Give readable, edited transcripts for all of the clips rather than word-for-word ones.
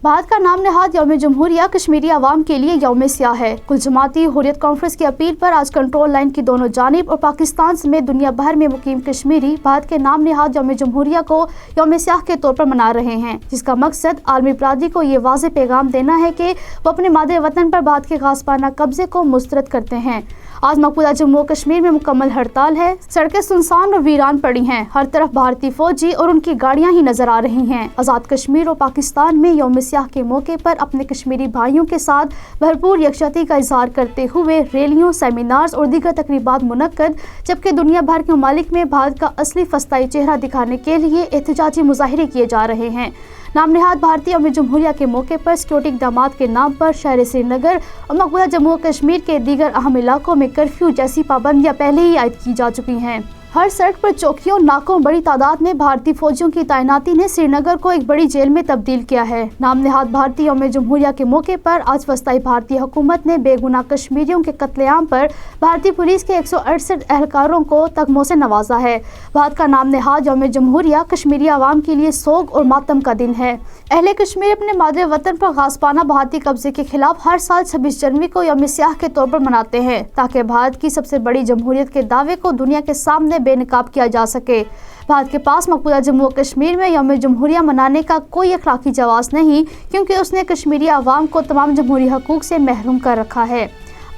भारत का नाम नहाद यौम जमहूरिया कश्मीरी अवाम के लिए यौम स्याह है। कुल जमाती हुर्रियत कॉन्फ्रेंस की अपील पर आज कंट्रोल लाइन की दोनों जानिब और पाकिस्तान समेत दुनिया भर में मुकीम कश्मीरी भारत के नाम नहाद यौम जमहूरिया को यौम स्याह के तौर पर मना रहे हैं, जिसका मकसद आलमी बरादरी को ये वाज़े पैगाम देना है कि वो अपने मादे वतन पर भारत के गाज़िबाना कब्जे को मुस्तरद करते हैं। आज मकबूजा जम्मू कश्मीर में मुकम्मल हड़ताल है। सड़कें सुनसान और वीरान पड़ी हैं। हर तरफ भारतीय फौजी और उनकी गाड़ियां ही नजर आ रही हैं। आज़ाद कश्मीर और पाकिस्तान में यौम स्याह के मौके पर अपने कश्मीरी भाइयों के साथ भरपूर यकजहती का इजहार करते हुए रैलियों, सेमिनार्स और दीगर तकरीबात मुनक्कद, जबकि दुनिया भर के ममालिक में भारत का असली फस्ताई चेहरा दिखाने के लिए एहतजाजी मुजाहरे किए जा रहे हैं। नाम नहाद भारतीय यौम जमहूरिया के मौके पर सिक्योरिटी इक़दामात के नाम पर शहर श्रीनगर और मकबूजा जम्मू कश्मीर के दीगर अहम इलाकों में कर्फ्यू जैसी पाबंदियां पहले ही आयद की जा चुकी हैं। हर सड़क पर चौकियों, नाकों, बड़ी तादाद में भारतीय फौजियों की तैनाती ने श्रीनगर को एक बड़ी जेल में तब्दील किया है। नाम नहाद भारतीय यौम जमहूरिया के मौके पर आज वस्ताई भारतीय हुकूमत ने बेगुनाह कश्मीरियों के कत्लेआम पर भारतीय पुलिस के 168 एहलकारों को तगमों से नवाजा है। भारत का नाम नहाद यौम जमहूरिया कश्मीरी आवाम के लिए सोग और मातम का दिन है। अहले कश्मीर अपने मादरे वतन पर गाज़िबाना भारतीय कब्जे के खिलाफ हर साल 26 जनवरी को यौम स्याह के तौर पर मनाते हैं, ताकि भारत की सबसे बड़ी जमहूरियत के दावे को दुनिया के सामने बेनकाब किया जा सके। भारत के पास मकबूजा जम्मू कश्मीर में यौम जमहूरिया मनाने का कोई अखलाकी जवाज़ नहीं, क्योंकि उसने कश्मीरी आवाम को तमाम जमहूरी हकूक़ से महरूम कर रखा है।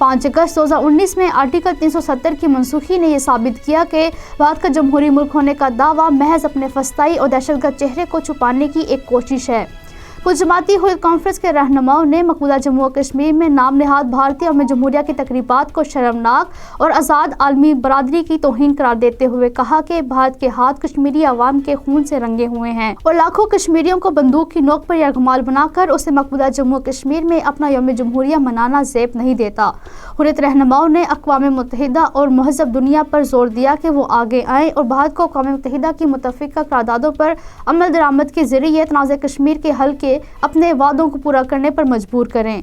5 अगस्त 2019 में आर्टिकल 370 की मनसूखी ने यह साबित किया कि भारत का जमहूरी मुल्क होने का दावा महज अपने फस्ताई और दहशतगर्द चेहरे को छुपाने की एक कोशिश है। कुल जमाती हुर्रियत कॉन्फ्रेंस के रहनुमाओं ने मकबूजा जम्मू कश्मीर में नाम नहाद भारतीय यौम जमहूरिया की तकरीबात को शर्मनाक और आज़ाद आलमी बरादरी की तौहीन करार देते हुए कहा कि भारत के हाथ कश्मीरी अवाम के खून से रंगे हुए हैं और लाखों कश्मीरियों को बंदूक की नोक पर यरगमाल बनाकर उसे मकबूजा जम्मू कश्मीर में अपना यौम जमहूरिया मनाना ज़ेब नहीं देता। हुर्रियत रहनुमाओं ने अक़वाम मुत्तहिदा और महज़ब दुनिया पर जोर दिया कि वो आगे आएँ और भारत को अक़वाम मुत्तहिदा की मुतफ़िक़ा करारदादों पर अमल दरामद के ज़रिए तनाज़े कश्मीर के हल के अपने वादों को पूरा करने पर मजबूर करें।